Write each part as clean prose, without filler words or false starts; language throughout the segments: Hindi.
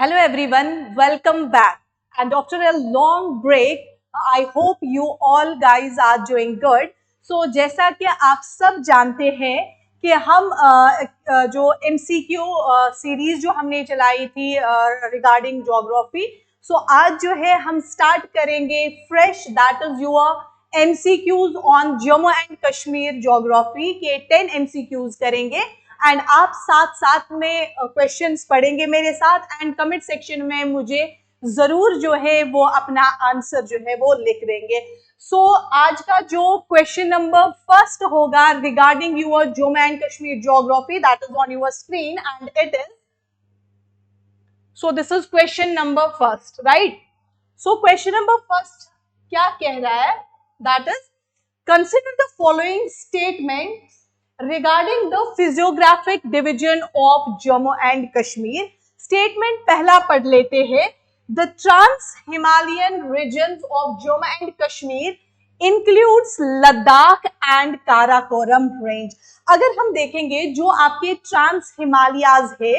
Hello everyone, welcome back. And after a long break, I hope you all guys are doing good. So जैसा कि आप सब जानते हैं कि हम जो MCQ सीरीज जो हमने चलाई थी रिगार्डिंग ज्योग्राफी, सो आज जो है हम स्टार्ट करेंगे fresh, that is your MCQs on Jammu and Kashmir geography के 10 MCQs करेंगे एंड आप साथ साथ में क्वेश्चंस पढ़ेंगे मेरे साथ एंड कमेंट सेक्शन में मुझे जरूर जो है वो अपना आंसर जो है वो लिख देंगे। सो आज का जो क्वेश्चन नंबर फर्स्ट होगा regarding your Jammu and Kashmir geography, that is on your screen and it is, so this is question number first, right. So question number first क्या कह रहा है, that is consider the following statement regarding the physiographic division of Jammu and Kashmir। Statement पहला पढ़ लेते हैं। The trans-Himalayan regions of Jammu and Kashmir includes Ladakh and Karakoram range। अगर हम देखेंगे जो आपके ट्रांस हिमालयाज है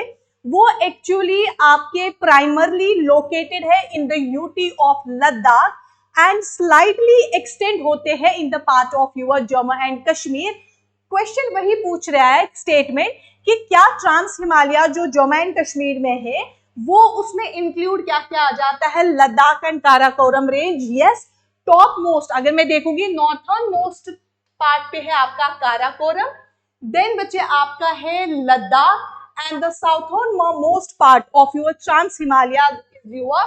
वो एक्चुअली आपके प्राइमरली लोकेटेड है इन the UT of Ladakh and slightly extend होते हैं in the part of your Jammu and Kashmir. Question वही पूछ रहा है स्टेटमेंट कि क्या ट्रांस हिमालय जो जम्मू एंड कश्मीर में है वो उसमें इंक्लूड क्या क्या आ जाता है, Ladakh and Karakoram range. Yes, top most अगर मैं देखूंगी नॉर्थर्न मोस्ट पार्ट पे है आपका काराकोरम, देन बच्चे आपका है Ladakh and the southern most part of your trans Himalaya is your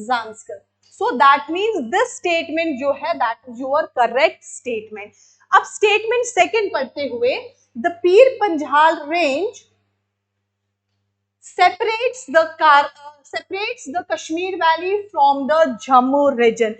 Zanskar. So that means this statement जो है that is your correct statement. अब स्टेटमेंट सेकंड पढ़ते हुए, the Pir Panjal range separates the Kashmir valley from the Jammu region.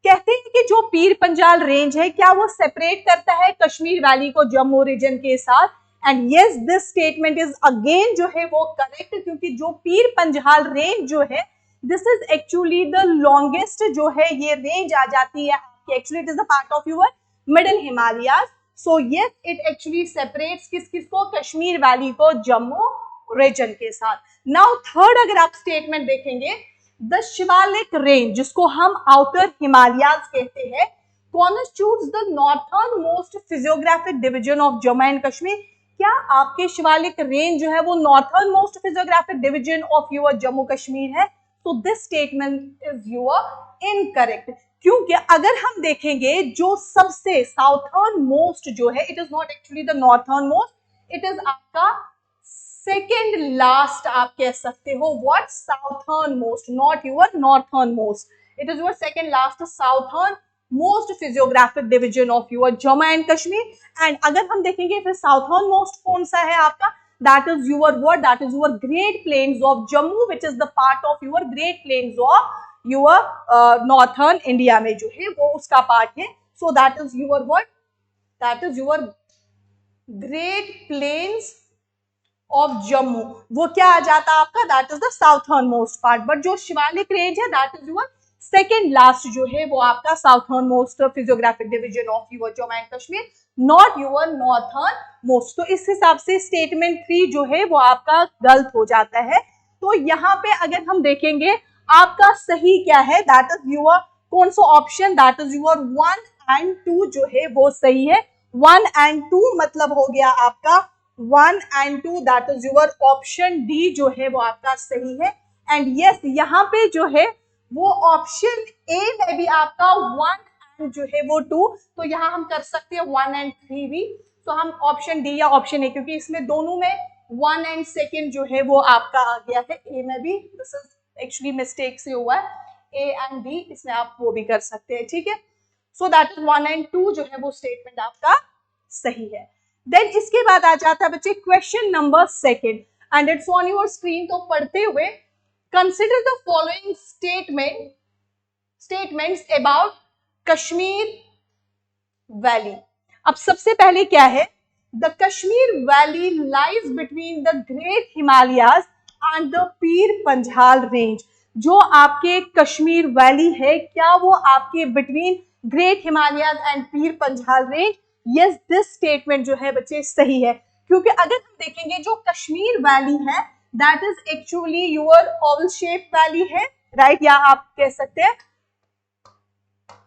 कहते हैं कि जो पीर पंजाल रेंज है क्या वो सेपरेट करता है कश्मीर वैली को जम्मू रीजन के साथ, and yes this statement is again जो है वो करेक्ट, क्योंकि जो पीर पंजाल रेंज जो है this is actually the longest जो है ये रेंज आ जाती है, actually it is the part of your middle Himalayas. So yes it actually separates किसको, कश्मीर वैली को जम्मू रीजन के साथ। नाउ थर्ड अगर आप स्टेटमेंट देखेंगे, द शिवालिक रेंज जिसको हम आउटर हिमालयाज कहते हैं constitutes the northern most physiographic division of Jammu and Kashmir. क्या आपके शिवालिक रेंज जो है वो northern most physiographic division of your Jammu Kashmir है? तो this statement is your incorrect, क्योंकि अगर हम देखेंगे जो सबसे साउथर्न मोस्ट जो है it is not actually the northern most, it is आपका सेकेंड लास्ट आप कह सकते हो। What? Southern most, not your northern most, it is your second last southern most physiographic division of your Jammu and Kashmir. And अगर हम देखेंगे फिर साउथर्न मोस्ट कौन सा है आपका, that is your what, that is your Great Plains of Jammu, which is the part of your Great Plains of your northern India में जो है वो उसका पार्ट है। So that is your what, that is your Great Plains of Jammu। वो क्या आ जाता है आपका, that is the southern most part, but जो शिवालिक रेंज है that is your second last जो है वो आपका southern most physiographic division of your Jammu and Kashmir, not your northern most. तो इस हिसाब से स्टेटमेंट 3 जो है वो आपका गलत हो जाता है। तो यहाँ पे अगर हम देखेंगे आपका सही क्या है, दैट इज योर कौन सा option, that is your 1 and 2 जो है वो सही है। 1 एंड 2 मतलब हो गया आपका 1 and 2, that is your option D जो है वो आपका सही है। एंड यस यहाँ पे जो है वो ऑप्शन ए में भी आपका 1 जो है वो 2, तो यहाँ हम कर सकते हैं 1 एंड 3 भी। तो हम ऑप्शन डी या ऑप्शन ए, क्योंकि इसमें दोनों में 1 एंड सेकेंड जो है वो आपका आ गया है, ए में भी दिस इज एक्चुअली मिस्टेक से हुआ है, ए एंड बी इसमें आप वो भी कर सकते हैं, ठीक है। सो दैट इज 1 एंड 2 जो है वो स्टेटमेंट आपका सही है। देन इसके बाद आ जाता है बच्चे question number second and it's on your screen. तो पढ़ते हुए, consider the following statements about Kashmir valley. अब सबसे पहले क्या है, the Kashmir valley lies between the great Himalayas and the Pir Panjal range. जो आपके कश्मीर वैली है क्या वो आपके between great Himalayas and Pir Panjal range? Yes this statement जो है बच्चे सही है, क्योंकि अगर हम देखेंगे जो कश्मीर वैली है that is actually your Oval shape valley है, राइट, या आप कह सकते हैं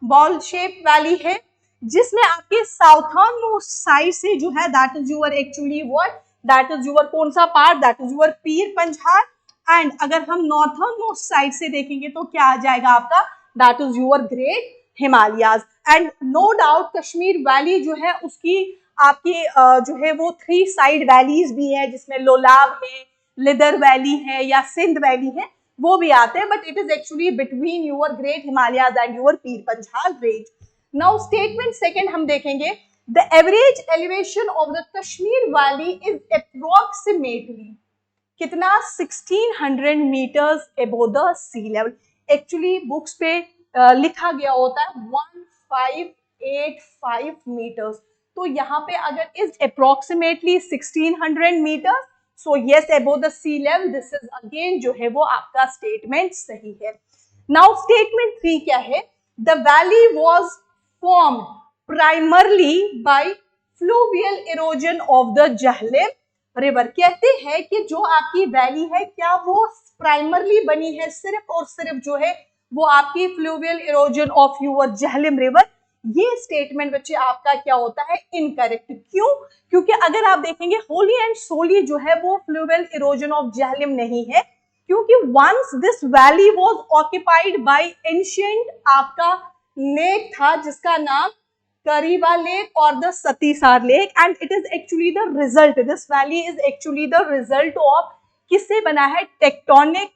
बॉल शेप वैली है, जिसमें आपके साउथर्न मोस्ट साइड से जो है that is your actually what, that is your कौन सा part, that is your Pir Panjal. And अगर हम नॉर्थर्न मोस्ट साइड से देखेंगे तो क्या आ जाएगा आपका, that is your great Himalayas. And no doubt Kashmir valley जो है उसकी आपकी जो है वो 3 साइड वैलीज भी है, जिसमें लोलाब है, लिदर वैली है या सिंध वैली है, वो भी आते हैं, but it is actually between your great Himalayas and your Pir Panjal range. Now statement second हम देखेंगे, the average elevation of the Kashmir valley is approximately कितना, 1600 metres above the sea level. Actually books पे लिखा गया होता है 1585 मीटर्स, तो यहाँ पे अगर is approximately 1600 metres, so yes above the sea level, this is again जो है वो आपका स्टेटमेंट सही है। नाउ स्टेटमेंट 3 क्या है, the valley was formed primarily bye fluvial erosion of the Jhelum river. कहते हैं कि जो आपकी वैली है क्या वो प्राइमरली बनी है सिर्फ और सिर्फ जो है वो आपकी fluvial erosion of your Jhelum river. ये स्टेटमेंट बच्चे आपका क्या होता है, इनकरेक्ट। क्यों? क्योंकि अगर आप देखेंगे होली एंड सोली जो है वो फ्लूवियल इरोजन ऑफ जहलम नहीं है, क्योंकि once this valley was occupied by ancient आपका लेक था जिसका नाम करीबा लेक और the Satisar lake, and it is actually the result, this valley is actually the result of किससे बना है, टेक्टोनिक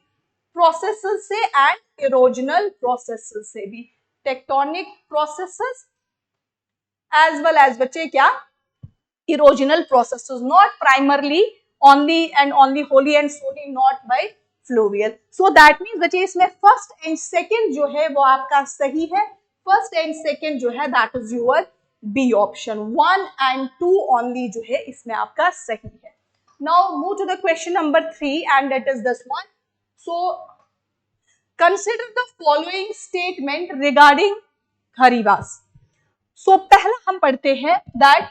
प्रोसेसेस से एंड इरोजनल प्रोसेसेस से भी, tectonic processes as well as बच्चे क्या, erosional processes, not primarily only and only wholly and solely, not by fluvial. So that means बच्चे इसमें फर्स्ट एंड सेकंड जो है वो आपका सही है, फर्स्ट एंड सेकंड जो है that is your B option, 1 and 2 only जो है इसमें आपका सही है। Now move to the question number 3 and that is this one. So consider the following statement regarding Karewas. So पहला हम पढ़ते हैं that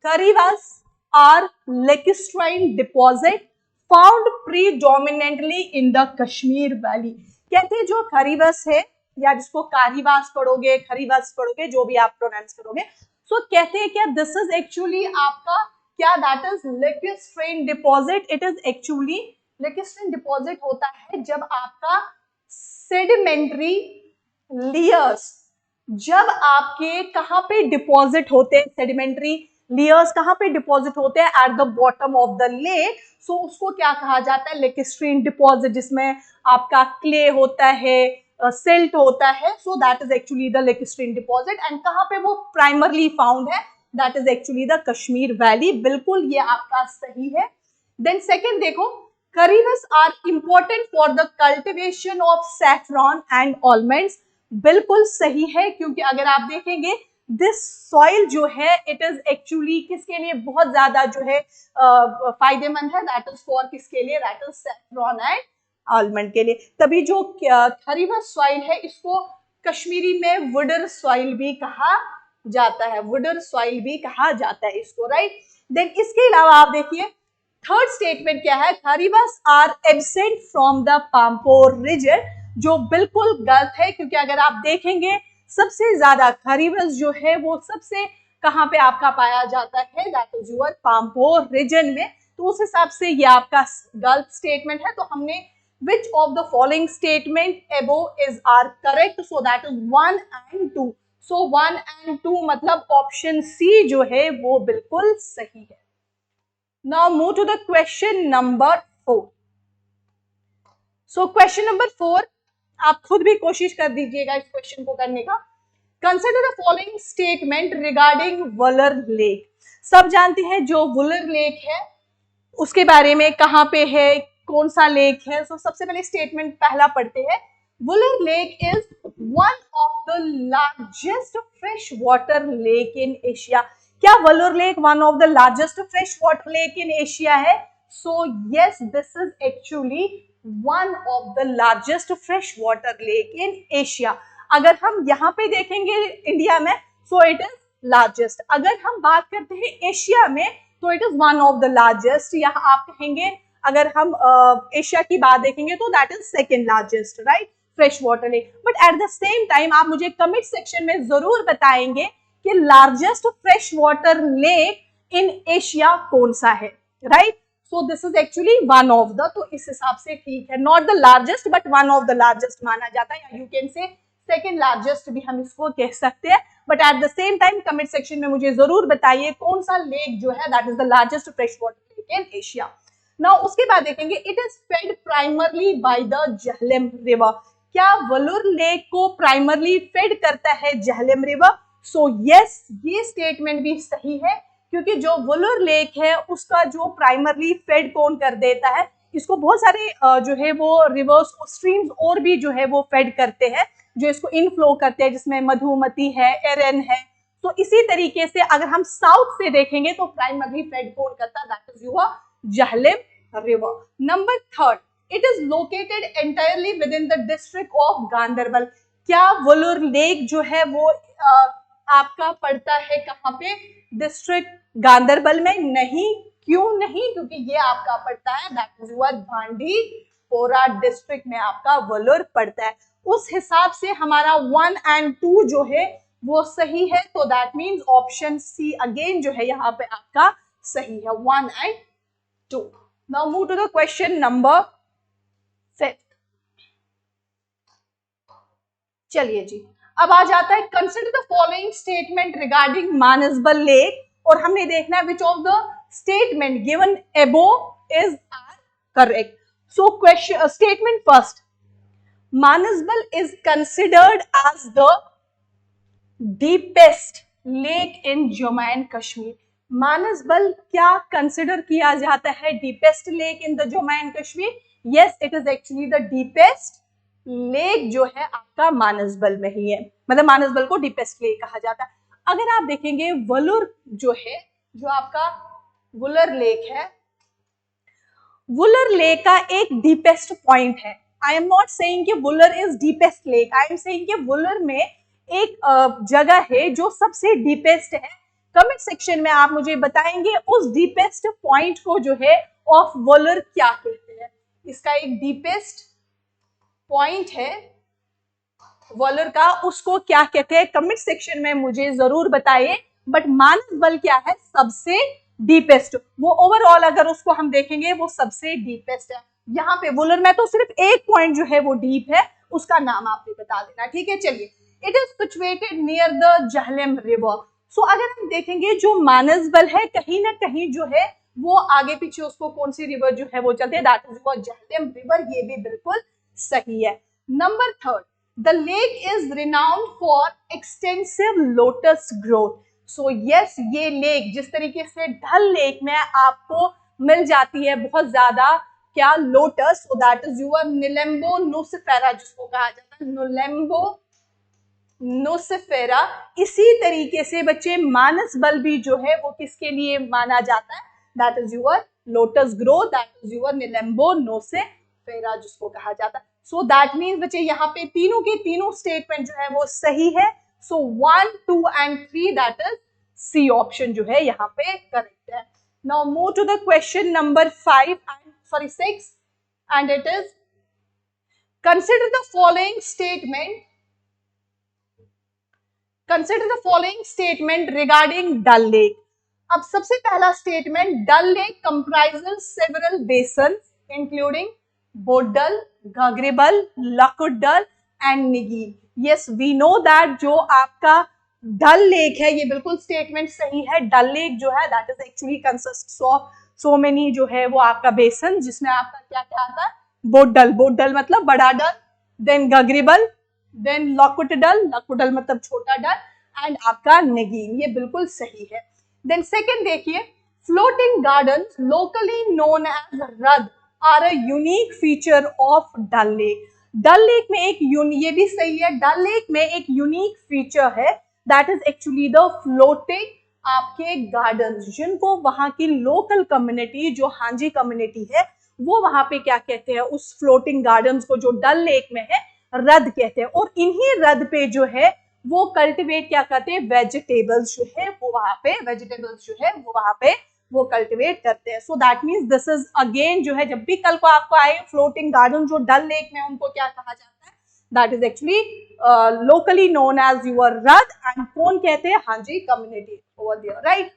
खरीवास are lacustrine deposit found predominantly in the Kashmir Valley। कहते हैं जो खरीवास है या जिसको कारीवास पढ़ोगे, खरीवास पढ़ोगे, जो भी आप प्रोनाउंस करोगे, सो कहते हैं क्या, दिस इज एक्चुअली आपका क्या, that is lacustrine deposit। It is actually lacustrine deposit होता है जब आपका सेडिमेंट्री लेयर्स, जब आपके कहां पे डिपॉजिट होते हैं, सेडिमेंट्री लेयर्स कहां पे डिपॉजिट होते हैं, at the bottom of the lake, so उसको क्या कहा जाता है, लेकिस्ट्रीन डिपॉजिट, जिसमें आपका क्ले होता है, सिल्ट होता है, so that is actually the lacustrine deposit. And कहां पे वो प्राइमरली फाउंड है, that is actually the Kashmir valley. बिल्कुल ये आपका सही है। देन सेकेंड देखो, Karewas are important for the cultivation of saffron and almonds. बिल्कुल सही है, क्योंकि अगर आप देखेंगे दिस सॉइल जो है इट इज एक्चुअली किसके लिए बहुत ज्यादा जो है फायदेमंद है, दैट इज फॉर किसके लिए, that is saffron and almond के लिए। तभी जो खरीवास सॉइल है इसको कश्मीरी में वुडर सॉइल भी कहा जाता है, वुडर सॉइल भी कहा जाता है इसको, राइट। देन इसके अलावा आप देखिए थर्ड स्टेटमेंट क्या है, Karewas are absent from the Pampore region, जो बिल्कुल गलत है, क्योंकि अगर आप देखेंगे सबसे ज्यादा खरीवास जो है वो सबसे कहां पे आपका पाया जाता है, that is your Pampore region में। तो उस हिसाब से ये आपका गलत स्टेटमेंट है। तो हमने which of the following statement above is are correct, so that is 1 and 2। So 1 and 2 मतलब ऑप्शन सी जो है वो बिल्कुल सही है। Now move to the question number 4. So question number 4, आप खुद भी कोशिश कर दीजिएगा इस क्वेश्चन को करने का। Consider the following statement regarding Wular lake. सब जानते हैं जो वुलर लेक है उसके बारे में, कहाँ पे है, कौन सा लेक है। So सबसे पहले स्टेटमेंट पहला पढ़ते हैं, Wular lake is one of the largest fresh water lake in Asia. क्या Wular lake one of the largest fresh water lake in Asia है? So yes, this is actually one of the largest fresh water lake in Asia. अगर हम यहाँ पे देखेंगे इंडिया में, सो इट इज लार्जेस्ट। अगर हम बात करते हैं एशिया में, तो it is one of the largest. यहाँ आप कहेंगे अगर हम एशिया की बात देखेंगे तो that is second largest, right, fresh water lake. But at the same time आप मुझे कमेंट सेक्शन में जरूर बताएंगे कि largest fresh water lake in Asia कौन सा है, right. So this is actually one of the, तो इस हिसाब से ठीक है, not the largest but one of the largest माना जाता है, या you can say second largest भी हम इसको कह सकते हैं। But at the same time comment section में मुझे जरूर बताइए कौन सा लेक जो है that is the largest fresh water lake in Asia. Now उसके बाद देखेंगे it is fed primarily by the Jhelum river. क्या वलूर लेक को प्राइमरली फेड करता है झेलम रिवर? सो यस, ये स्टेटमेंट भी सही है, क्योंकि जो वलूर लेक है उसका जो प्राइमरली फेड कौन कर देता है, इसको बहुत सारे जो है वो रिवर्स स्ट्रीम्स और भी जो है वो फेड करते हैं, जो इसको इनफ्लो करते हैं, जिसमें मधुमती है, एरन है। तो इसी तरीके से अगर हम साउथ से देखेंगे तो प्राइमरली फेड कौन करता है, that is your Jhelum river. Number third, it is located entirely with in the district of Ganderbal. क्या वलूर लेक जो है वो आपका पड़ता है कहाँ पे, डिस्ट्रिक्ट गांधरबल में? नहीं, क्यों नहीं, क्योंकि ये आपका पड़ता है that is your Bandipora district में आपका वलूर पड़ता है। उस हिसाब से हमारा 1 and 2 जो है वो सही है, तो that means option C again जो है यहाँ पे आपका सही है, 1 and 2। Now move to the question number 5। चलिए जी, अब आ जाता है consider the following statement regarding Manasbal lake, और हमने देखना है which of the statement given above is are correct. So question statement first, Manasbal is considered as the deepest lake in Jammu and Kashmir. Manasbal क्या कंसिडर किया जाता है deepest lake in the Jammu and Kashmir? Yes, it is actually the deepest lake जो है आपका मानसबल में ही है, मतलब मानसबल को डीपेस्ट लेक कहा जाता है। अगर आप देखेंगे वलूर जो है, जो आपका वुलर लेक है, वुलर लेक का एक डीपेस्ट पॉइंट है। आई एम नॉट सेइंग कि Wular is deepest lake, I am saying कि वुलर में एक जगह है जो सबसे डीपेस्ट है। कमेंट सेक्शन में आप मुझे बताएंगे उस डीपेस्ट पॉइंट को जो है ऑफ वुलर क्या कहते हैं। इसका एक डीपेस्ट पॉइंट है वुलर का, उसको क्या कहते हैं कमेंट सेक्शन में मुझे जरूर बताइए। बट मानसबल क्या है, सबसे डीपेस्ट, वो ओवरऑल अगर उसको हम देखेंगे वो सबसे डीपेस्ट है। यहाँ पे वुलर में तो सिर्फ एक पॉइंट जो है वो डीप है, उसका नाम आपने बता देना, ठीक है। चलिए, it is situated near the Jhelum river. So अगर हम देखेंगे जो मानसबल है कहीं ना कहीं जो है वो आगे पीछे उसको कौन सी रिवर जो है वो चलते हैं, दैट इज झेलम रिवर, ये भी बिल्कुल सही है। Number third, the lake is renowned for extensive lotus growth. So yes, ये लेक जिस तरीके से डल लेक में आपको मिल जाती है बहुत ज्यादा क्या lotus, so that is your Nelumbo nucifera, जिसको कहा जाता है निलेम्बो नोसिफेरा। इसी तरीके से बच्चे मानसबल भी जो है वो किसके लिए माना जाता है, that is your lotus growth, that is your Nelumbo nucifera जिसको कहा जाता है। सो दैट मीन्स बच्चे यहाँ पे तीनों के तीनों स्टेटमेंट जो है वो सही है। So 1, 2 and 3 that is C option जो है यहाँ पे करेक्ट है। Now move to the question number 6, and it is consider the following statement regarding Dal Lake। अब सबसे पहला statement, Dal lake comprises several basins including Bodal, Gagribal, Lokutdal and Nigeen. Yes, we know that जो आपका डल लेक है ये बिल्कुल स्टेटमेंट सही है। डल लेक जो है that is actually consists of so many जो है वो आपका बेसन, जिसमें आपका क्या क्या आता है, बोडल, बोडल मतलब बड़ा डल, देन घाघरेबल, देन लकुडल, लकुडल मतलब छोटा डल, एंड आपका नगीन, ये बिल्कुल सही है। देन सेकंड देखिए, floating gardens locally known as Rad are a unique feature of Dal lake. Dal lake में एक ये भी सही है, डल लेक में एक यूनिक फीचर है that is actually the floating आपके गार्डन्स, जिनको वहां की लोकल कम्युनिटी जो हांजी कम्युनिटी है वो वहां पे क्या कहते हैं, उस फ्लोटिंग गार्डन्स को जो डल लेक में है रद कहते हैं। और इन्हीं रद पे जो है वो कल्टिवेट क्या करते हैं, वेजिटेबल्स जो है वो वहां पे वो कल्टिवेट करते हैं. सो that means this is again जो है, जब भी कल को आपको आए फ्लोटिंग गार्डन जो डल लेक में, उनको क्या कहा जाता है, that is actually locally known as your रद, एंड कौन कहते हैं, हाँ जी, community over there, right.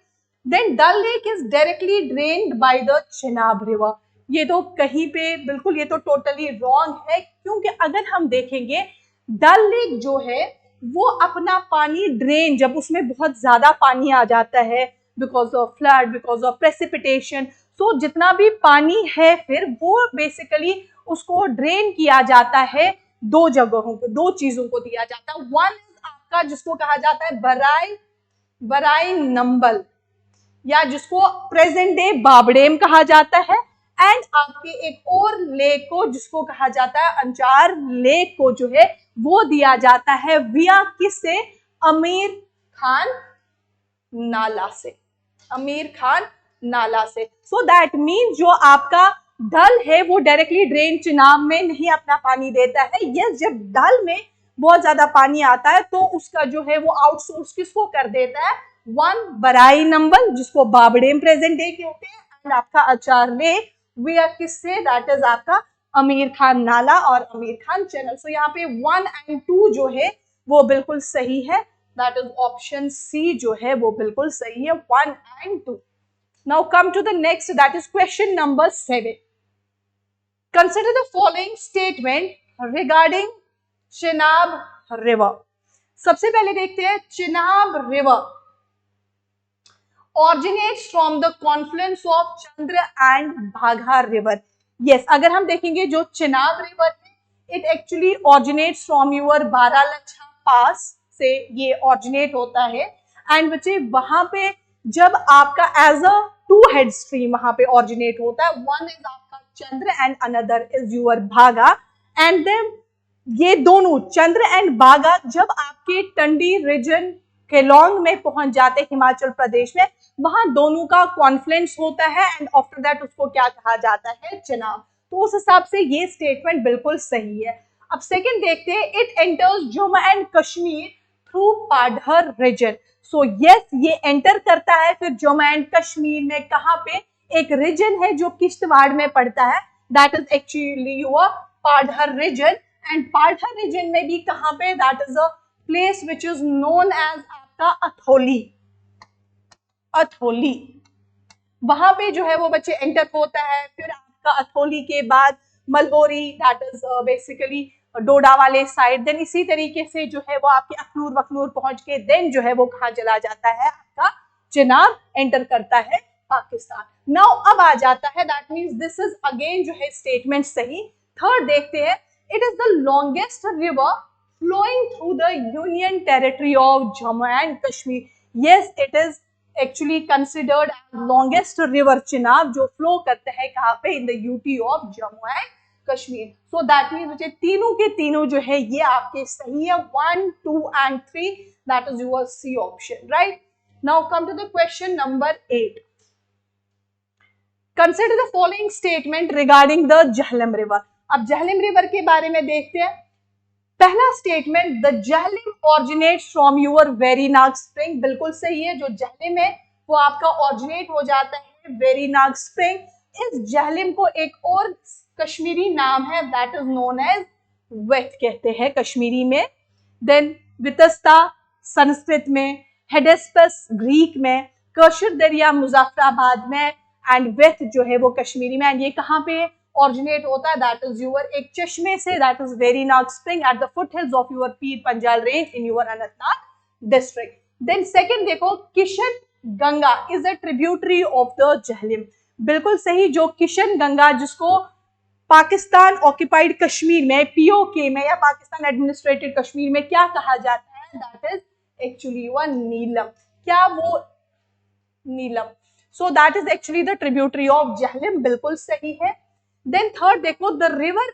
Then Dal lake is directly drained by the Chenab river. ये तो कहीं पे बिल्कुल, ये तो टोटली रॉन्ग है, क्योंकि अगर हम देखेंगे डल लेक जो है वो अपना पानी ड्रेन, जब उसमें बहुत ज्यादा पानी आ जाता है because of flood, because of precipitation, so जितना भी पानी है फिर वो बेसिकली उसको ड्रेन किया जाता है दो जगहों को, दो चीजों को दिया जाता है. वन इज आपका जिसको कहा जाता है बराई नंबल, या जिसको प्रेजेंट डे बाबडेम कहा जाता है, एंड आपके एक और लेक को जिसको कहा जाता है अंचार लेक को जो है वो दिया जाता है विया किससे, आमिर खान नाला से, आमिर खान नाला से. सो दैट मीन जो आपका डल है वो डायरेक्टली ड्रेन चिनाब में नहीं अपना पानी देता है. यस, जब डल में बहुत ज्यादा पानी आता है तो उसका जो है वो आउटसोर्स किसको कर देता है, वन बराई नंबल जिसको बाबडेम प्रेजेंट डे कहते हैं, एंड आपका अंचार लेक वे किससे, दैट इज आपका आमिर खान नाला और आमिर खान चैनल. सो यहाँ पे 1 and 2 जो है वो बिल्कुल सही है, दैट इज ऑप्शन सी जो है वो बिल्कुल सही है, 1 and 2. Now come to the next, that is question number 7. Consider the following statement regarding Chenab river. सबसे पहले देखते हैं, Chenab river originates from the confluence of Chandra and Bhaga river. Yes, अगर हम देखेंगे जो चेनाब रिवर है, it actually originates from your Baralacha pass से ये originate होता है, एंड बच्चे वहां पे जब आपका as a two head stream वहां पे originate होता है, वन इज आपका Chandra and another is your Bhaga, and then ये दोनों चंद्र एंड भागा जब आपके टंडी रीजन केलोंग में पहुंच जाते हिमाचल प्रदेश में, वहां दोनों का कॉन्फ्लुएंस होता है, एंड आफ्टर दैट उसको क्या कहा जाता है, चेनाब. तो उस हिसाब से ये स्टेटमेंट बिल्कुल सही है. अब सेकंड देखते हैं, it enters Jammu and Kashmir through Padar region. So yes, ये एंटर करता है फिर जम्मू एंड कश्मीर में, कहां पे, एक रीजन है जो किश्तवाड़ में पड़ता है, that is actually your Padar region. And Padar region में भी कहां पे, that is a place which is known as आपका अथोली. अथोली वहां पे जो है वो बच्चे एंटर होता है, फिर आपका अथोली के बाद मलबोरी, दैट इज बेसिकली डोडा वाले साइड, देन इसी तरीके से जो है वो आपके अखनूर वखनूर पहुंच के देन जो है वो कहाँ चला जाता है, आपका चेनाब एंटर करता है पाकिस्तान. नाउ अब आ जाता है, that means this is again जो है स्टेटमेंट सही. थर्ड देखते हैं, it is the longest river flowing through the union territory of Jammu and Kashmir. Yes, it is actually considered longest river Chenab, जो फ्लो करते हैं कहाँ पे, in the UT of Jammu and Kashmir. So that means बच्चे तीनों के तीनों जो है ये आपके सही है, 1, 2 and 3, that is your C option, right. Now come to the question number 8. Consider the following statement regarding the Jhelum river. अब झेलम रिवर के बारे में देखते हैं. पहला statement, the Jhelum originates from your Verinag spring. बिल्कुल सही है, जो झेलम है वो आपका ऑरिजिनेट हो जाता है वेरीनाग स्प्रिंग. इस झेलम को एक और कश्मीरी नाम है, that is known as Veth कहते हैं कश्मीरी में. देन वितस्ता संस्कृत में, हेडेस्पस ग्रीक में, कशर दरिया मुजफ्फराबाद में, एंड वेथ जो है वो कश्मीरी में. एंड ये कहाँ पे ऑरिजिनेट होता है, दैट इज योर एक चश्मे से, that is Verinag spring at the foot hills of your Pir Panjal range in your Anantnag district. Then second देखो, Kishan Ganga is a tributary of the Jhelum. बिल्कुल सही, जो किशन गंगा जिसको पाकिस्तान ऑक्यूपाइड कश्मीर में, पीओके में, या पाकिस्तान एडमिनिस्ट्रेटेड कश्मीर में क्या कहा जाता है, that is actually one Neelam. क्या वो Neelam. So that is actually the tributary of Jhelum. बिल्कुल सही है. देन थर्ड देखो, the river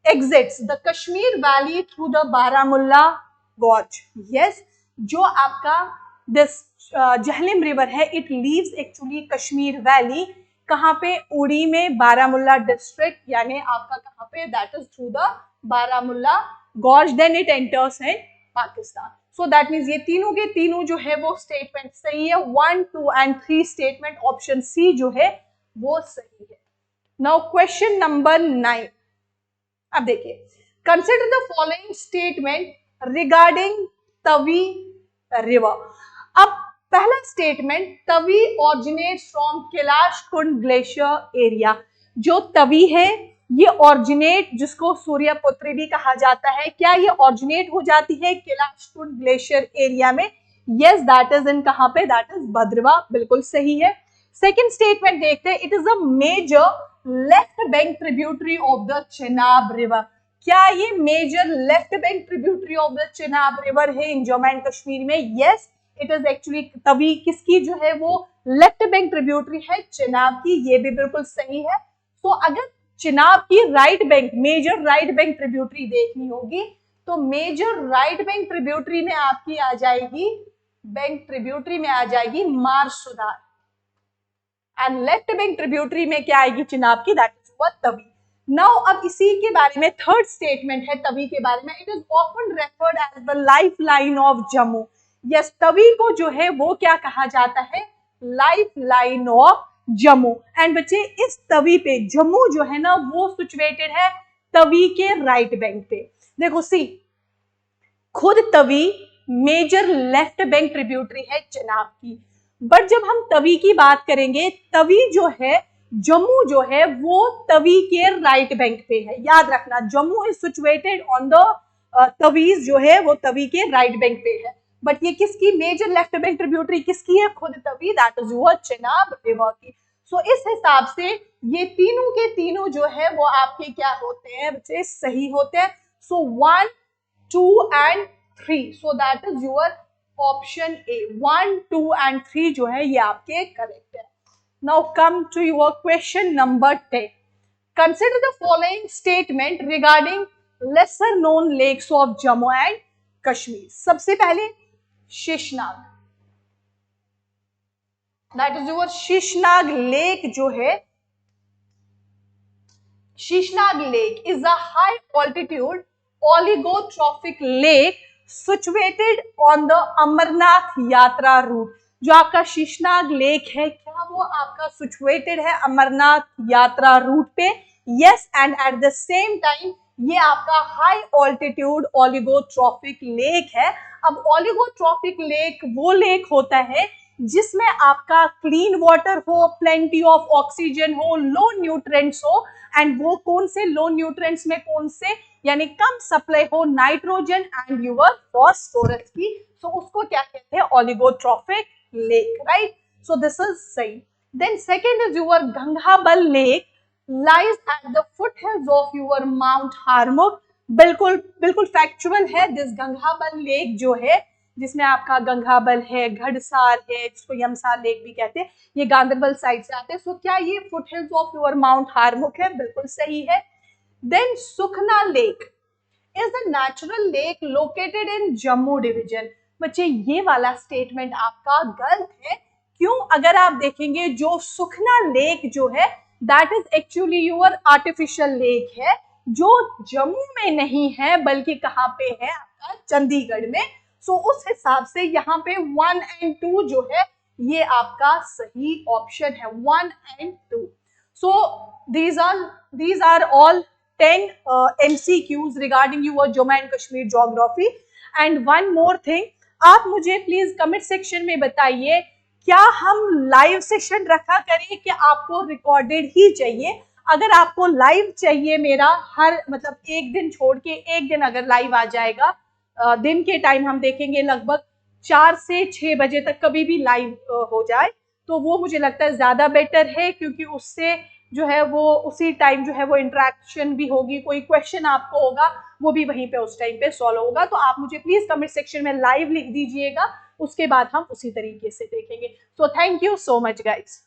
exits the Kashmir valley through the Baramulla gorge. Yes, जो आपका दिस झेलम रिवर है, it leaves actually Kashmir valley, कहाँ पे, उड़ी में, बारामुल्ला डिस्ट्रिक्ट, यानी आपका कहाँ पे, that is through the Baramulla gorge. Then it enters in Pakistan. So that means ये तीनों के तीनों जो है वो स्टेटमेंट सही है। 1, 2 एंड 3 स्टेटमेंट ऑप्शन सी जो है वो सही है। नाउ क्वेश्चन नंबर 9, अब देखिए, consider the following statement regarding Tawi river. अब पहला statement, Tawi originate from Kailash Kund glacier area. जो तवी है ये ऑरिजिनेट, जिसको सूर्यपुत्री भी कहा जाता है, क्या ये ऑरिजिनेट हो जाती है कैलाश कुंड ग्लेशियर एरिया में? यस, दैट इज इन कहां पे? दैट इज भद्रवा, बिल्कुल सही है। सेकेंड स्टेटमेंट देखते हैं, it is a major left bank tributary of the Chenab river. क्या ये major left bank tributary of the Chenab river है इन जम्मू एंड कश्मीर में? Yes, it is actually Tawi किसकी जो है वो लेफ्ट बैंक ट्रिब्यूटरी है? चेनाब की, ये भी बिल्कुल सही है। तो अगर चेनाब की right bank, major right bank tributary देखनी होगी तो मेजर राइट बैंक ट्रिब्यूटरी में आपकी आ जाएगी, बैंक ट्रिब्यूटरी में आ जाएगी मारसुदार, एंड लेफ्ट बैंक ट्रिब्यूटरी में क्या आएगी चेनाब की? That is what Tawi. Now अब इसी के बारे में थर्ड स्टेटमेंट है तवी के बारे में, it is often referred as the life line of Jammu. Yes, Tawi को जो है वो क्या कहा जाता है? Life line of Jammu. And बच्चे इस तवी पे जम्मू जो है ना वो सिचुएटेड है तवी के राइट बैंक पे। देखो सी, खुद Tawi major left bank tributary है चेनाब की, बट जब हम तवी की बात करेंगे, तवी जो है जम्मू जो है वो तवी के राइट बैंक पे है। याद रखना, Jammu is situated on the Tawi जो है वो तवी के राइट बैंक पे है, बट ये किसकी मेजर लेफ्ट बैंक ट्रिब्यूटरी किसकी है? खुद Tawi, that is your Chenab river की। सो इस हिसाब से ये तीनों के तीनों जो है वो आपके क्या होते हैं बच्चे? सही होते हैं। So 1, 2 and 3, so that is your option A. 1, 2 and 3 जो है ये आपके करेक्ट है। Now come to your question number 10, consider the following statement regarding lesser known lakes of Jammu and Kashmir. सबसे पहले Sheshnag, that is your Sheshnag lake जो है, Sheshnag lake is a high altitude oligotrophic lake situated on the Amarnath Yatra route. जो आपका शेषनाग लेक है क्या वो आपका सिचुएटेड है अमरनाथ यात्रा रूट पे? Yes, and at the same time ये आपका हाई ऑल्टीट्यूड ओलिगोट्रॉफिक लेक है। अब ओलिगोट्रॉफिक लेक वो लेक होता है जिसमें आपका क्लीन वाटर हो, प्लेंटी ऑफ ऑक्सीजन हो, लो न्यूट्रिएंट्स हो, एंड वो कौन से लो न्यूट्रिएंट्स में कौन से, यानी कम सप्लाई हो नाइट्रोजन एंड यूर फॉस्फोरस की, सो उसको क्या कहते हैं? Oligotrophic lake, right? So this is सही। Then second is your Gangabal lake lies at the foothills of your Mount Harmukh। बिल्कुल बिल्कुल फैक्चुअल है। दिस गंगाबल लेक जो है, जिसमें आपका गंगाबल है, घड़सार है, जिसको यमसार लेक भी कहते हैं, ये गांधरबल साइड से आते हैं। सो क्या ये foothills of your mount Harmukh है? बिल्कुल सही है। Then Sukhna lake is the natural lake located in Jammu division. बच्चे ये वाला स्टेटमेंट आपका गलत है। क्यों? अगर आप देखेंगे जो सुखना लेक जो है that is actually your artificial lake है, जो जम्मू में नहीं है बल्कि कहाँ पे है? आपका चंडीगढ़ में। सो उस हिसाब से यहाँ पे 1 एंड 2 जो है ये आपका सही ऑप्शन है, 1 and 2। So these are all 10 MCQs regarding your Jammu and Kashmir geography। And one more thing, आप मुझे प्लीज कमेंट सेक्शन में बताइए, क्या हम लाइव सेशन रखा करें कि आपको रिकॉर्डेड ही चाहिए? अगर आपको लाइव चाहिए मेरा, हर मतलब एक दिन छोड़ के एक दिन अगर लाइव आ जाएगा, दिन के टाइम हम देखेंगे लगभग 4 से 6 बजे तक कभी भी लाइव हो जाए तो वो मुझे लगता है ज्यादा बेटर है, क्योंकि उससे जो है वो उसी टाइम जो है वो इंटरेक्शन भी होगी, कोई क्वेश्चन आपको होगा वो भी वहीं पे उस टाइम पे सॉल्व होगा। तो आप मुझे प्लीज कमेंट सेक्शन में लाइव लिख दीजिएगा, उसके बाद हम उसी तरीके से देखेंगे। So thank you so much guys.